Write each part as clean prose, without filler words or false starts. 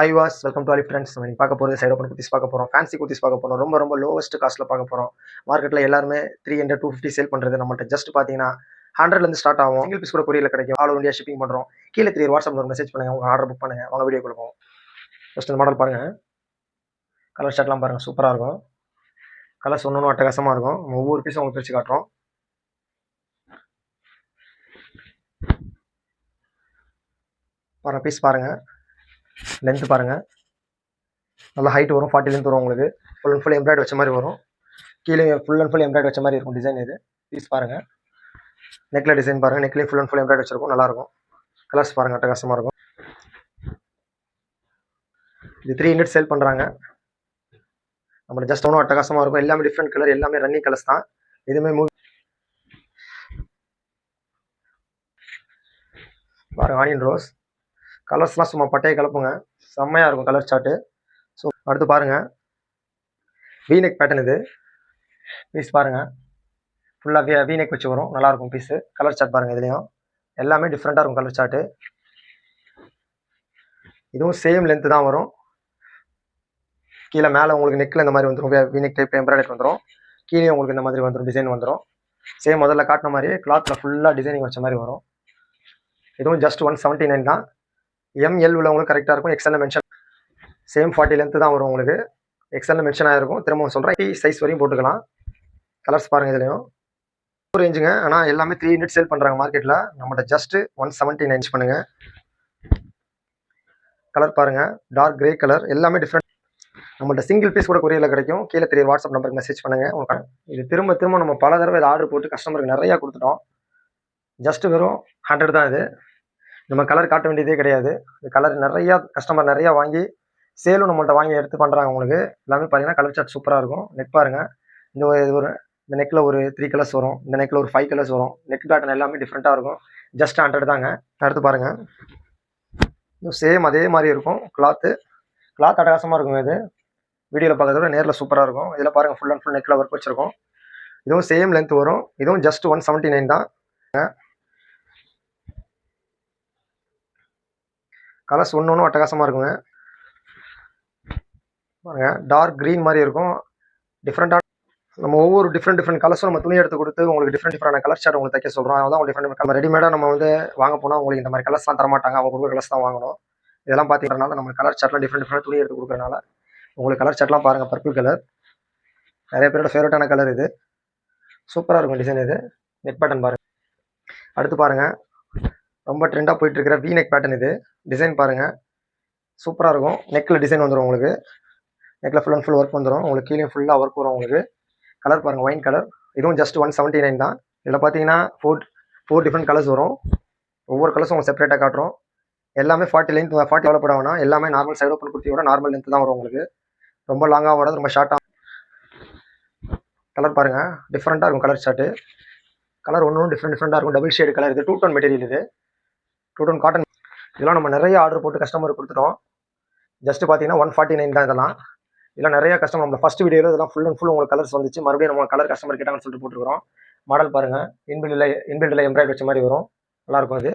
Hi viewers, welcome to Ali Friends. நம்ம இன்னைக்கு பார்க்க போறது சைடு ஓபன் குர்த்திஸ் பார்க்க போறோம். ஃபேன்சி குர்த்திஸ் பார்க்க போறோம். ரொம்ப லோவஸ்ட் காஸ்ட்ல பார்க்க போறோம். மார்க்கெட்ல எல்லாரும் 300 250 சேல் பண்றது நம்மட்ட ஜஸ்ட் பாத்தீங்கன்னா 100ல இருந்து ஸ்டார்ட் ஆகும். சிங்கிள் பீஸ் கூட கொரியர்ல கிடைக்கும். ஆல் இந்தியா ஷிப்பிங் பண்றோம். கீழ தெரிய வாட்ஸ்அப்ல ஒரு மெசேஜ் பண்ணுங்க. உங்க ஆர்டர் புக் பண்ணுங்க. வாங்க வீடியோக்குள்ள போவோம். ஃபர்ஸ்ட் இந்த மாடல் பாருங்க. கலர் ஷர்ட்லாம் பாருங்க சூப்பரா இருக்கும். கலர்ஸ் ஒவ்வொன்றும் அட்டகாசமா இருக்கும். ஒவ்வொரு பீஸும் உங்களுக்கு பிரிச்சு காட்டுறோம். பாருங்க பீஸ் பாருங்க. லென்த் பாருங்க. நல்ல ஹைட் வரும், 40 லென்த் வரும். உங்களுக்கு ஃபுல் அண்ட் ஃபுல் எம்ப்ராய்டரி வச்ச மாதிரி வரும். கீழே ஃபுல் அண்ட் ஃபுல் எம்ப்ராய்டரி வச்ச மாதிரி இருக்கும். டிசைன் இது பீஸ் பாருங்க. நெக்ல டிசைன் பாருங்க. நெக்லேயும் ஃபுல் அண்ட் ஃபுல் எம்ப்ராய்டரி வச்சிருக்கும். நல்லா இருக்கும். கலர்ஸ் பாருங்க அட்டகாசமா இருக்கும். இது 300 சேல் பண்றாங்க. நம்ம ஜஸ்ட் ஒன்றும் அட்டகாசமா இருக்கும். எல்லாமே டிஃப்ரெண்ட் கலர், எல்லாமே ரன்னிங் கலர்ஸ் தான். இதுவுமே பாருங்க ஆனியன் ரோஸ். கலர்ஸ்லாம் சும்மா பட்டையை கலப்புங்க. செம்மையா இருக்கும் கலர் சார்ட்டு. ஸோ அடுத்து பாருங்க வீநெக் பேட்டர்ன். இது பீஸ் பாருங்க. ஃபுல்லாக வீநெக் வச்சு வரும். நல்லா இருக்கும் பீஸு. கலர் சார்ட் பாருங்க. இதுலேயும் எல்லாமே டிஃப்ரெண்ட்டாக இருக்கும் கலர் சார்ட்டு. இதுவும் சேம் லென்த்து தான் வரும். கீழே மேலே உங்களுக்கு நெக்கில் இந்த மாதிரி வந்துடும். வீநெக் டைப் எம்ப்ராய்டரி வந்துடும். கீழே உங்களுக்கு இந்த மாதிரி வந்துடும். டிசைன் வந்துடும். சேம் முதல்ல காட்டின மாதிரி கிளாத்தில் ஃபுல்லாக டிசைனிங் வச்ச மாதிரி வரும். இதுவும் ஜஸ்ட் 179 தான். எம்எல் உள்ளவங்களுக்கு கரெக்டாக இருக்கும். எக்ஸ்எல்ல மென்ஷன் சேம் 40 லென்த்து தான் வரும். உங்களுக்கு எக்ஸ்எல்ல மென்ஷன் ஆகிருக்கும். திரும்பவும் சொல்கிறேன், சைஸ் வரையும் போட்டுக்கலாம். கலர்ஸ் பாருங்கள். இதுலேயும் ரேஞ்சுங்க. ஆனால் எல்லாமே 300 சேல் பண்ணுறாங்க மார்க்கெட்டில். நம்மகிட்ட ஜஸ்ட் 179 பண்ணுங்க. கலர் பாருங்கள். Dark grey colour. எல்லாமே டிஃப்ரெண்ட். நம்மள்ட்ட சிங்கிள் பீஸ் கூட கொரியரில் கிடைக்கும். கீழே தெரிய வாட்ஸ்அப் நம்பருக்கு மெசேஜ் பண்ணுங்கள். இது திரும்ப நம்ம பல தடவை இதை ஆர்டர் போட்டு கஸ்டமருக்கு நிறையா கொடுத்துட்டோம். ஜஸ்ட் வெறும் 100 தான். இது நம்ம கலர் காட்ட வேண்டியதே கிடையாது. இந்த கலர் நிறையா கஸ்டமர் நிறையா வாங்கி சேலும் நம்மள்ட்ட வாங்கி எடுத்து பண்ணுறாங்க. உங்களுக்கு எல்லாமே பார்த்தீங்கன்னா கலர் சார்ட் சூப்பராக இருக்கும். நெக் பாருங்கள். இந்த நெக்கில் ஒரு 3 கலர்ஸ் வரும். இந்த நெக்கில் ஒரு 5 கலர்ஸ் வரும். நெக் பேட்டர்ன் எல்லாமே டிஃப்ரெண்ட்டாக இருக்கும். ஜஸ்ட் 100 தாங்க. அடுத்து பாருங்கள். இதுவும் சேம் அதே மாதிரி இருக்கும். கிளாத் அட்டகாசமாக இருக்கும். இது வீடியோவில் பார்க்கறத விட நேரில் சூப்பராக இருக்கும். இதில் பாருங்கள் ஃபுல் அண்ட் ஃபுல் நெக்கில் ஒர்க் வச்சுருக்கோம். இதுவும் சேம் லென்த் வரும். இதுவும் ஜஸ்ட் 179 தான். கலர்ஸ் ஒன்று அட்டகாசமாக இருக்குங்க. பாருங்க டார்க் க்ரீன் மாதிரி இருக்கும். டிஃப்ரெண்ட்டான நம்ம ஒவ்வொரு டிஃப்ரெண்ட் கலர்ஸும் நம்ம துணி எடுத்து கொடுத்து உங்களுக்கு டிஃப்ரெண்டான கலர் சார்ட் உங்களுக்கு தைக்க சொல்கிறோம். அதான் உங்களுக்கு டிஃப்ரெண்ட் நம்ம ரெடிமேடாக நம்ம வாங்க போனால் உங்களுக்கு இந்த மாதிரி கலர்ஸ்லாம் தரமாட்டாங்க. அவங்க கொடுக்குற கலர்ஸ் தான் வாங்கணும். இதெல்லாம் பார்த்தீங்கன்னால நம்ம கலர் சார்ட்லாம் டிஃப்ரெண்ட் துணி எடுத்து கொடுக்குறனால உங்களுக்கு கலர் சார்ட்லாம் பாருங்கள். பர்பிள் கலர் நிறைய பேரோட ஃபேவரட்டான கலர். இது சூப்பராக இருக்கும் டிசைன். இது நெக் பேட்டர்ன் பாருங்கள். அடுத்து பாருங்கள் ரொம்ப ட்ரெண்டாக போயிட்டு இருக்கிற வீநெக் பேட்டர்ன். இது டிசைன் பாருங்கள் சூப்பராக இருக்கும். நெக்கில் டிசைன் வந்துடும். உங்களுக்கு நெக்கில் ஃபுல் அண்ட் ஃபுல் ஒர்க் வந்துடும். உங்களுக்கு கீழே ஃபுல்லாக ஒர்க் வரும். உங்களுக்கு கலர் பாருங்கள் ஒயின் கலர். இதுவும் ஜஸ்ட் 179 தான். இதில் பார்த்தீங்கன்னா ஃபோர் டிஃப்ரெண்ட் கலர்ஸ் வரும். ஒவ்வொரு கலர்ஸும் உங்களுக்கு செப்பரேட்டாக காட்டுறோம். எல்லாமே 40 லென்த் 40 டெவலப்பட வேணாம். எல்லாமே நார்மல் சைடு ஓப்பன் குர்த்தியோட நார்மல் லென்த் தான் வரும். உங்களுக்கு ரொம்ப லாங்காக வராது, ரொம்ப ஷார்ட்டாக. கலர் பாருங்கள் டிஃப்ரெண்ட்டாக இருக்கும் கலர் சார்ட்டு. கலர் ஒன்றும் டிஃப்ரெண்ட்டாக இருக்கும். Double shade colour. இது 2 டோன் மெட்டீரியல். இது 2 டோன் காட்டன். இதெல்லாம் நம்ம நிறைய ஆர்டர் போட்டு கஸ்டமருக்கு கொடுத்துட்டோம். ஜஸ்ட் பார்த்தீங்கன்னா 149 தான். இதெல்லாம் நிறைய கஸ்டமர் நம்ம ஃபர்ஸ்ட் வீடியோவில் இதெல்லாம் ஃபுல் அண்ட் ஃபுல் உங்களுக்கு கலர்ஸ் வந்துச்சு. மறுபடியும் நம்ம கலர் கஸ்டமர் கேட்டாங்கன்னு சொல்லிட்டு போட்டுருக்கோம். மாடல் பாருங்கள். இன்பில்டில் எம்ப்ராய்டரி வச்ச மாதிரி வரும். நல்லாயிருக்கும். இது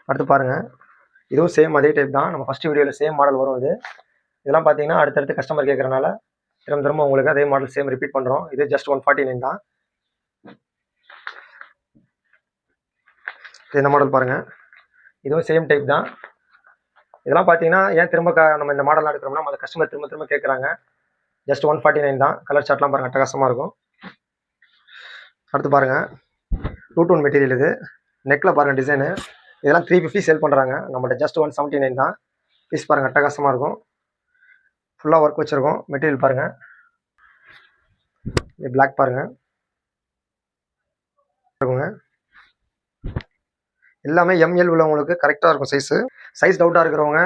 அடுத்து பாருங்கள். இதுவும் சேம் அதே டைப் தான். நம்ம ஃபஸ்ட் வீடியோவில் சேம் மாடல் வரும். இதெல்லாம் பார்த்தீங்கன்னா அடுத்தடுத்து கஸ்டமர் கேட்குறனால திரும்ப உங்களுக்கு அதே மாடல் சேம் ரிப்பீட் பண்ணுறோம். இது ஜஸ்ட் 149 தான். இந்த மாடல் பாருங்கள். இதுவும் சேம் டைப் தான். இதெல்லாம் பார்த்தீங்கன்னா ஏன் திரும்ப நம்ம இந்த மாடல்லாம் எடுக்கிறோம்னா அந்த கஸ்டமர் திரும்ப கேட்குறாங்க. ஜஸ்ட் 149 தான். கலர் சார்ட்லாம் பாருங்கள் அட்டகாசமாக இருக்கும். அடுத்து பாருங்கள் 2 டோன் மெட்டீரியல். இது நெக்கில் பாருங்கள் டிசைனு. இதெல்லாம் 350 சேல் பண்ணுறாங்க. நம்மகிட்ட ஜஸ்ட் 179 தான். பீஸ் பாருங்கள் அட்டகாசமாக இருக்கும். ஃபுல்லாக ஒர்க் வச்சுருக்கோம். மெட்டீரியல் பாருங்கள். இது பிளாக் பாருங்கள் இருக்குங்க. எல்லாமே எம்எல் உள்ளவங்களுக்கு கரெக்டாக இருக்கும். சைஸ் டவுட்டாக இருக்கிறவங்க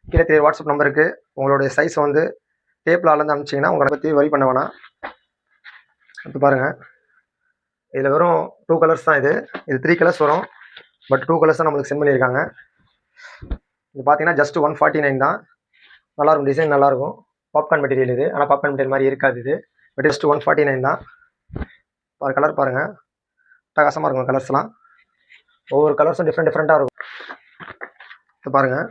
கீழே தெரிய வாட்ஸ்அப் நம்பருக்கு உங்களுடைய சைஸ் டேப்பில் அளந்து அனுப்பிச்சிங்கன்னா உங்களை பற்றி வரி பண்ண வேணாம். அடுத்து பாருங்கள். இதில் வெறும் 2 கலர்ஸ் தான். இது 3 கலர்ஸ் வரும். பட் 2 கலர்ஸ் தான் நம்மளுக்கு சென்ட் பண்ணியிருக்காங்க. இது பார்த்தீங்கன்னா ஜஸ்ட் 149 தான். நல்லாயிருக்கும். டிசைன் நல்லாயிருக்கும். Popcorn material. இது ஆனால் பாப்கார்ன் மெட்டீரியல் மாதிரி இருக்காது. இது பட் ஜஸ்ட் 149 தான். கலர் பாருங்கள் அட்டகாசமாக இருக்கும். கலர்ஸ்லாம் ஒவ்வொரு கலர்ஸும் டிஃப்ரெண்ட்டாக இருக்கும். இது பாருங்கள்,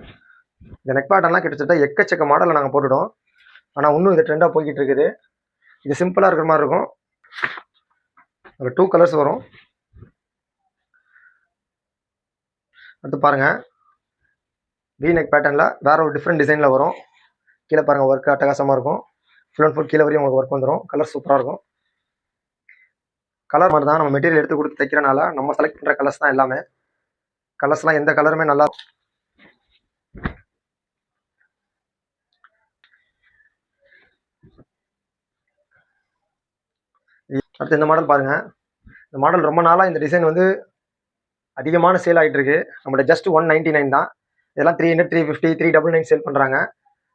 இந்த நெக் பேட்டர்ன்லாம் கிட்டத்தட்ட எக்கச்சக்க மாடலில் நாங்கள் போட்டுட்டோம். ஆனால் இன்னும் இது ட்ரெண்டாக போய்கிட்டு இருக்குது. இது சிம்பிளாக இருக்கிற மாதிரி இருக்கும். ஒரு 2 கலர்ஸ் வரும். அடுத்து பாருங்கள், வி நெக் பேட்டர்னில் வேற ஒரு டிஃப்ரெண்ட் டிசைனில் வரும். கீழே பாருங்கள், ஒர்க் அட்டகாசமாக இருக்கும். ஃபுல் அண்ட் ஃபுல் கீழே வரையும் உங்களுக்கு ஒர்க் வந்துடும். கலர் சூப்பராக இருக்கும். கலர் மாதிரி தான் நம்ம மெட்டீரியல் எடுத்து கொடுத்து தைக்கிறனால நம்ம செலக்ட் பண்ணுற கலர்ஸ் தான் எல்லாமே. கலர்ஸ்லாம் எந்த கலருமே நல்லா. அடுத்து இந்த மாடல் பாருங்கள். இந்த மாடல் ரொம்ப நாளாக இந்த டிசைன் வந்து அதிகமான சேல் ஆகிட்டு இருக்கு. நம்மளோட ஜஸ்ட் 199 தான். இதெல்லாம் 300, 350, 399 சேல் பண்ணுறாங்க.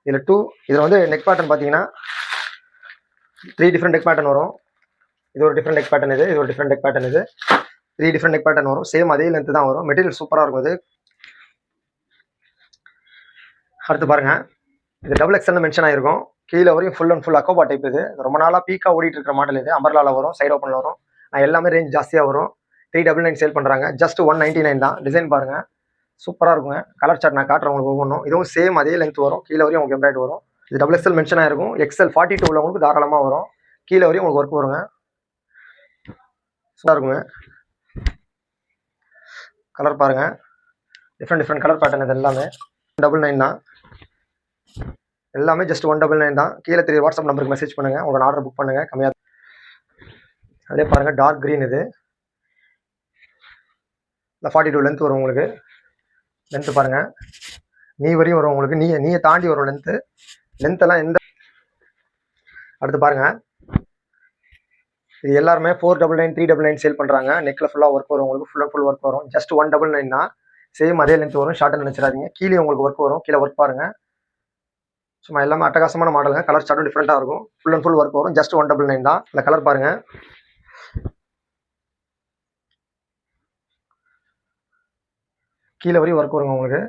இதில் வந்து நெக் பேட்டர்ன் பார்த்தீங்கன்னா 3 டிஃப்ரெண்ட் நெக் பேட்டர்ன் வரும். இது ஒரு டிஃப்ரெண்ட் நெக் பேட்டர்ன், இது ஒரு டிஃப்ரெண்ட் நெக் பேட்டர்ன், இது 3 டிஃப்ரெண்ட் நெக் பேட்டர்ன் வரும். சேம் அதே லென்த்து தான் வரும். மெட்டீரியல் சூப்பராக இருக்கும் இது. அடுத்து பாருங்கள், இது டபுள் எக்ஸ்எல் மென்ஷன் ஆகிருக்கும். கீழே வரையும் ஃபுல் அண்ட் ஃபுல் அக்கோபா டைப். இது ரொம்ப நாளாக பீக்காக ஓடிட்டு இருக்கிற மாடல். இது அம்பர்லாவில் வரும், சைட் ஓப்பனில் வரும். எல்லாமே ரேஞ்ச் ஜாஸ்தியாக வரும். 399 சேல் பண்ணுறாங்க. ஜஸ்ட் 199 தான். டிசைன் பாருங்கள், சூப்பராக இருக்குங்க. கலர் சார்ட் நான் காட்டுறேன் உங்களுக்கு ஒவ்வொன்றும். இதுவும் சேம் அதே லென்த் வரும். கீழே வரையும் உங்களுக்கு எம்ப்ராய்டு வரும். இது டபுள் எக்ஸ்எல் மென்ஷன் ஆகிருக்கும். எக்ஸ்எல் 42 உள்ளவங்களுக்கு தாராளமாக வரும். கீழே வரையும் உங்களுக்கு ஒர்க் வருங்க. சூப்பராக இருக்குங்க. கலர் பாருங்கள், டிஃப்ரெண்ட் கலர் பேட்டர்ன். இது எல்லாமே 99 தான். எல்லாமே ஜஸ்ட் 199 தான். கீழே 3 வாட்ஸ்அப் நம்பருக்கு மெசேஜ் பண்ணுங்கள். உங்களோட ஆர்டர் புக் பண்ணுங்கள் கம்மியாக. அதே பாருங்கள், டார்க் க்ரீன். இது இந்த 42 லென்த் வரும் உங்களுக்கு. லென்த்து பாருங்கள், நீ வரையும் வரும் உங்களுக்கு. நீயை தாண்டி வரும் லென்த்தெல்லாம் எந்த. அடுத்து பாருங்கள், இது எல்லாருமே 499, 399 சேல் பண்ணுறாங்க. நெக்கில் ஃபுல்லாக ஒர்க் வரும் உங்களுக்கு. ஃபுல் அண்ட் ஃபுல் ஒர்க் வரும். ஜஸ்ட் 199 தான். சேம் அதே லென்த் வரும். ஷார்ட்னு நினச்சிடாதீங்க. கீழே உங்களுக்கு ஒர்க் வரும். கீழே ஒர்க் பாருங்கள், சும்மா எல்லாமே அட்டகாசமான மாடலுங்க. கலர் சார்ட்டும் டிஃப்ரெண்ட்டாக இருக்கும். ஃபுல் அண்ட் ஃபுல் ஒர்க் வரும். ஜஸ்ட் 199 தான். இந்த கலர் பாருங்கள், கீழே வரையும் ஒர்க் வருங்க உங்களுக்கு.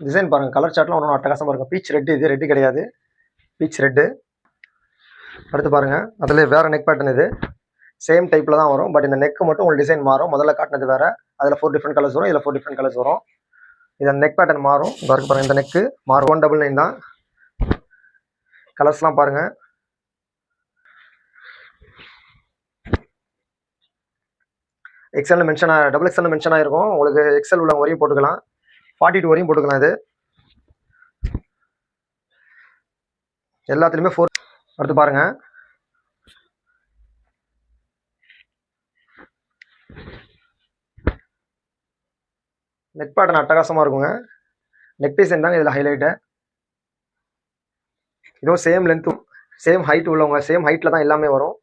டிசைன் பாருங்கள், கலர் சார்ட்லாம் ஒன்றும் அட்டகாசமாக இருக்கும். பீச் ரெட்டு, இது ரெட்டு கிடையாது, பீச் ரெட்டு. அடுத்து பாருங்கள், அதில் வேறு நெக் பேட்டர்ன். இது சேம் டைப்பில் தான் வரும். பட் இந்த நெக்கு மட்டும் உங்களுக்கு டிசைன் மாறும். முதல்ல காட்டினது வேறு. அதில் 4 டிஃப்ரெண்ட் கலர்ஸ் வரும். இதில் 4 டிஃப்ரெண்ட் கலர்ஸ் வரும். இதில் நெக் பேட்டர்ன் மாறும். இருக்கு பாருங்கள், இந்த நெக்கு மாறும். 199 தான். கலர்ஸ்லாம் பாருங்கள், XL mention double XL mention ஆகிருக்கும். உங்களுக்கு எக்ஸ்எல் உள்ள வரையும் போட்டுக்கலாம், 42 வரையும் போட்டுக்கலாம். இது எல்லாத்துலேயுமே 4. அடுத்து பாருங்கள், நெக் பேட்டர்ன் அட்டகாசமாக இருக்குங்க. நெக் டிசைன் தாங்க இதில் ஹைலைட்டு. இதுவும் சேம் லென்த்தும் சேம் ஹைட் உள்ளவங்க, சேம் ஹைட்டில் தான் எல்லாமே வரும்.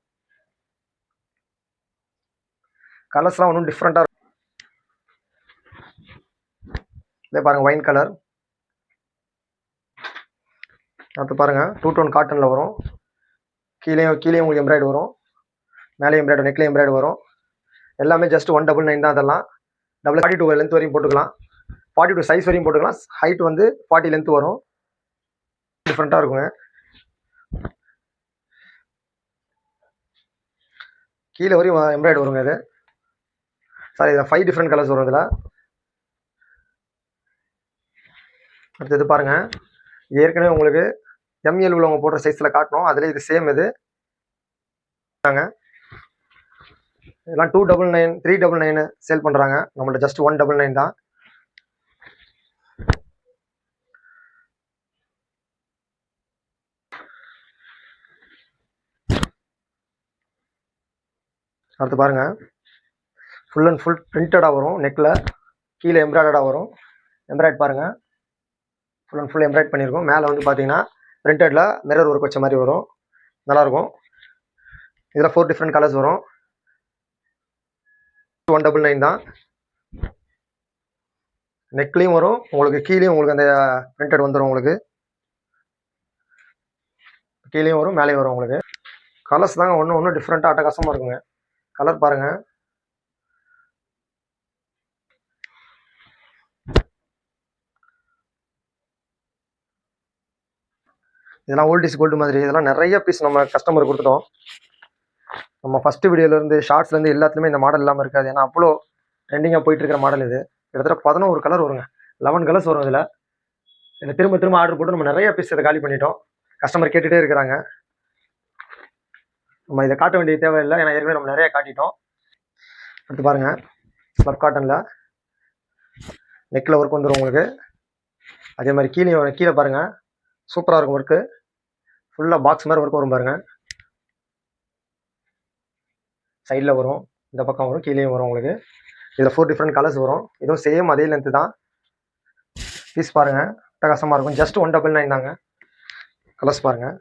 கலர்ஸ்லாம் ஒன்றும் டிஃப்ரெண்ட்டாக இருக்கும். இதே பாருங்கள், ஒயின் கலர். அடுத்து பாருங்கள், 2 டோன் காட்டனில் வரும். கீழே உங்களுக்கு எம்ப்ராய்டு வரும். மேலே எம்ப்ராய்டு, நெக்லேயும் எம்ப்ராய்டு வரும். எல்லாமே ஜஸ்ட் 199 தான். அதெல்லாம் 42 லென்த் வரையும் போட்டுக்கலாம். 42 சைஸ் வரையும் போட்டுக்கலாம். ஹைட் வந்து 40 லென்த் வரும். டிஃப்ரெண்ட்டாக இருக்குங்க. கீழே வரையும் எம்ப்ராய்டு வருங்க. இது சாரி, இதில் 5 டிஃப்ரெண்ட் கலர்ஸ் வரும் இதில். அடுத்து இது பாருங்கள், இது ஏற்கனவே உங்களுக்கு எம்எல் உள்ளவங்க போடுற சைஸில் காட்டணும். அதில் இது சேம். இது இதெல்லாம் 299, 399 சேல் பண்ணுறாங்க. நம்மள்ட்ட ஜஸ்ட் 199 தான். அடுத்து பாருங்கள், ஃபுல் அண்ட் ஃபுல் பிரிண்டடாக வரும். நெக்கில் கீழே எம்ப்ராய்டடாக வரும். எம்ப்ராய்ட் பாருங்கள், ஃபுல் அண்ட் ஃபுல் எம்ப்ராய்ட் பண்ணியிருக்கோம். மேலே வந்து பார்த்தீங்கன்னா பிரிண்டடில் மிரர் ஒர்க் வச்ச மாதிரி வரும். நல்லாயிருக்கும். இதில் 4 டிஃப்ரெண்ட் கலர்ஸ் வரும். 199 தான். நெக்லேயும் வரும் உங்களுக்கு, கீழேயும் உங்களுக்கு அந்த பிரிண்டட் வந்துடும். உங்களுக்கு கீழேயும் வரும், மேலேயும் வரும். உங்களுக்கு கலர்ஸ் தாங்க ஒன்று டிஃப்ரெண்ட்டாக அட்டகாசமாக இருக்குங்க. கலர் பாருங்கள், இதெல்லாம் ஓல்ட் இஸ் கோல்டு மாதிரி இதெல்லாம் நிறைய பீஸ் நம்ம கஸ்டமர் கொடுத்துட்டோம். நம்ம ஃபஸ்ட்டு வீடியோலேருந்து ஷார்ட்ஸ்லேருந்து எல்லாத்துலேயுமே இந்த மாடல் இல்லாமல் இருக்காது. ஏன்னா அவ்வளோ ட்ரெண்டிங்காக போயிட்டு இருக்கிற மாடல் இது. கிட்டத்தட்ட 11 கலர் வருங்க, 11 கலர்ஸ் வரும் இதில். இதில் திரும்ப திரும்ப ஆர்டர் போட்டு நம்ம நிறைய பீஸ் இதை காலி பண்ணிட்டோம். கஸ்டமர் கேட்டுகிட்டே இருக்கிறாங்க. நம்ம இதை காட்ட வேண்டிய தேவையில்லை, ஏன்னா ஏற்கனவே நம்ம நிறைய காட்டிட்டோம். அடுத்து பாருங்கள், ஸ்லப் காட்டனில் நெக்கில் ஒர்க் வந்துடும் உங்களுக்கு. அதே மாதிரி கீழே பாருங்கள், சூப்பராக இருக்கும் ஒர்க்கு. ஃபுல்லாக பாக்ஸ் மாதிரி ஒர்க் வரும் பாருங்கள். சைடில் வரும், இந்த பக்கம் வரும், கீழேயும் வரும் உங்களுக்கு. இதில் 4 டிஃப்ரெண்ட் கலர்ஸ் வரும். இதுவும் சேம் அதே லென்த்து தான். பீஸ் பாருங்கள், அட்டகாசமாக இருக்கும். ஜஸ்ட் 199 தாங்க. கலர்ஸ் பாருங்கள்.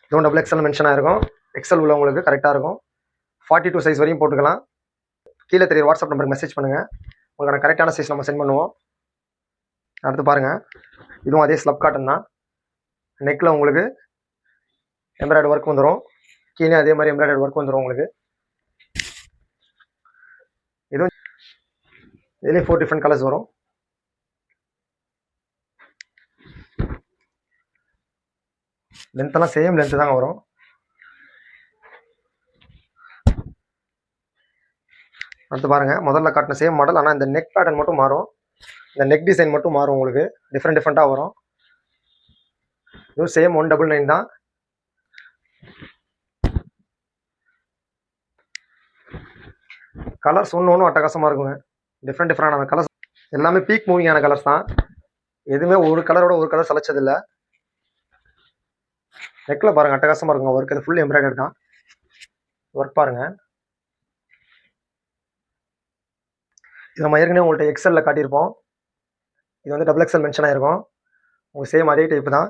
இதுவும் XXL மென்ஷன் ஆகிருக்கும். எக்ஸல் உள்ளவங்களுக்கு கரெக்டாக இருக்கும். 42 சைஸ் வரையும் போட்டுக்கலாம். கீழே தெரியுற வாட்ஸ்அப் நம்பருக்கு மெசேஜ் பண்ணுங்கள், உங்களுக்கான கரெக்டான சைஸ் நம்ம சென்ட் பண்ணுவோம். அடுத்து பாருங்கள், இதுவும் அதே ஸ்லப் காட்டன் தான். நெக்கில் உங்களுக்கு எம்ப்ராய்டரி ஒர்க் வந்துடும், கீழே அதே மாதிரி எம்ப்ராய்டரி ஒர்க் வந்துடும் உங்களுக்கு. இதுலேயும் 4 டிஃப்ரெண்ட் கலர்ஸ் வரும். லென்த்தெல்லாம் சேம் லென்த்து தாங்க வரும். அடுத்து பாருங்கள், முதல்ல காட்டின சேம் மாடல், ஆனால் இந்த நெக் பேட்டர்ன் மட்டும் மாறும். இந்த நெக் டிசைன் மட்டும் மாறும் உங்களுக்கு, டிஃப்ரெண்ட்டாக வரும். இதுவும் சேம் 199 தான். கலர்ஸ் ஒன்றும் அட்டகாசமாக இருக்குங்க. டிஃப்ரெண்டான கலர்ஸ் எல்லாமே பீக் மூவிங்கான கலர்ஸ் தான். எதுவுமே ஒரு கலரோட ஒரு கலர் சலைச்சதில்லை. நெக்கில் பாருங்கள், அட்டகாசமாக இருக்குங்க ஒர்க். இது ஃபுல் எம்ப்ராய்டரி தான் ஒர்க் பாருங்கள். இது நம்ம ஏற்கனவே உங்கள்கிட்ட எக்ஸலில் காட்டியிருப்போம். இது வந்து XXL மென்ஷன் ஆகிருக்கும். உங்களுக்கு சேம் அதே டைப்பு தான்.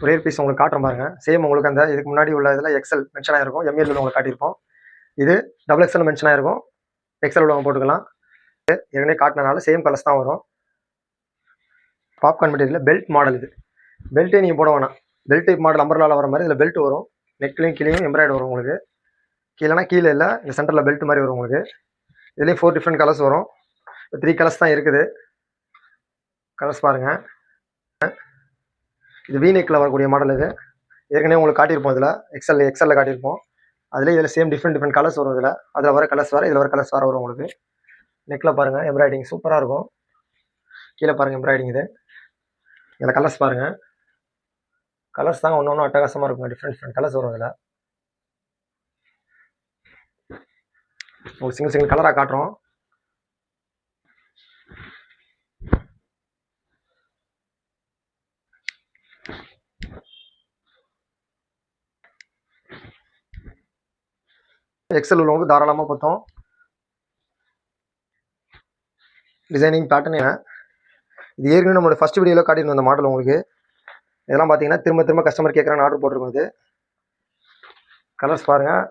ஒரே பீஸ் உங்களுக்கு காட்டுற பாருங்க. சேம் உங்களுக்கு அந்த இதுக்கு முன்னாடி உள்ள இதில் XL மென்ஷன் ஆகிருக்கும், ML உங்களுக்கு காட்டியிருப்போம். இது XXL மென்ஷன் ஆகிருக்கும், XL உள்ளவங்க போட்டுக்கலாம். ஏற்கனவே காட்டினால சேம் கலர்ஸ் தான் வரும். Popcorn material belt model. இது பெல்ட்டே நீங்கள் போட வேணாம், பெல்ட் டைப் மாடல் அம்பர்லாவில் வர மாதிரி இதில் பெல்ட் வரும். நெக்லையும் கீழேயும் எம்ப்ராய்டரி வரும் உங்களுக்கு. கீழேனா கீழே இல்லை, இந்த சென்டரில் பெல்ட் மாதிரி வரும் உங்களுக்கு. இதுலேயும் 4 டிஃப்ரெண்ட் கலர்ஸ் வரும். 3 கலர்ஸ் தான் இருக்குது. கலர்ஸ் பாருங்கள். இது வீநெக்கில் வரக்கூடிய மாடல். இது ஏற்கனவே உங்களுக்கு காட்டியிருப்போம். இதில் எக்ஸலில் காட்டியிருப்போம். இதில் சேம் டிஃப்ரெண்ட் கலர்ஸ் வரும். அதில் வர கலர்ஸ் வர, இதில் வர கலர்ஸ் வர வரும் உங்களுக்கு. நெக்கில் பாருங்கள், எம்ப்ராய்டிங் சூப்பராக இருக்கும். கீழே பாருங்கள் எம்ப்ராய்டிங். இதில் கலர்ஸ் பாருங்கள். கலர்ஸ் தாங்க ஒன்று அட்டகாசமாக இருக்கும். டிஃப்ரெண்ட் கலர்ஸ் வரும். இதில் ஒரு சிங்கிள் கலராக காட்டுறோம். எக்ஸல் உள்ளவங்க தாராளமாக பார்த்தோம். டிசைனிங் பேட்டர்ன் இது ஏற்கனவே நம்மளோட ஃபஸ்ட் வீடியோவில் காட்டியிருந்தோம் அந்த மாடல் உங்களுக்கு. இதெல்லாம் பார்த்தீங்கன்னா திரும்ப கஸ்டமர் கேட்குறான்னு ஆர்டர் போட்டிருக்கோம். இது கலர்ஸ் பாருங்கள்,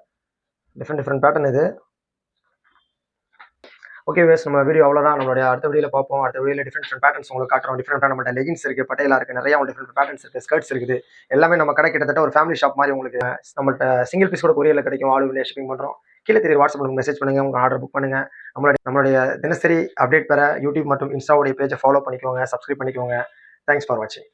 டிஃப்ரெண்ட் பேட்டர்ன் இது. ஓகே வேஸ், நம்ம வீடியோ அவ்வளோதான். நம்மளுடைய அடுத்த வீடியோவில் பார்ப்போம். அடுத்த வீடியோவில் டிஃப்ரெண்ட் பேட்டர்ன்ஸ் உங்களுக்கு காட்டுறோம். டிஃப்ரெண்டாக நம்மகிட்ட லெகின்ஸ் இருக்குது, பட்டையில இருக்குது, நிறைய டிஃப்ரெண்ட் பேட்டர்ன்ஸ் இருக்குது, ஸ்கர்ட்ஸ் இருக்குது. எல்லாமே நம்ம கடை கிட்டத்தட்ட ஒரு ஃபேமிலி ஷாப் மாதிரி. உங்களுக்கு நம்மள்ட்ட சிங்கிள் பீஸ் கூட கொரியரில் கிடைக்கும். ஆல் இந்தியா ஷிப்பிங் பண்ணுறோம். கீழே தெரிய வாட்ஸ்அப்பில் மெசேஜ் பண்ணுங்கள், உங்கள் ஆர்டர் புக் பண்ணுங்கள். நம்மளுடைய தினசரி அப்டேட் பெற யூடியூப் மற்றும் இன்ஸ்டாவுடைய பேஜை ஃபாலோ பண்ணிக்கோங்க, சப்ஸ்கிரைப் பண்ணிக்கோங்க. தேங்க்ஸ் ஃபார் வாட்சிங்.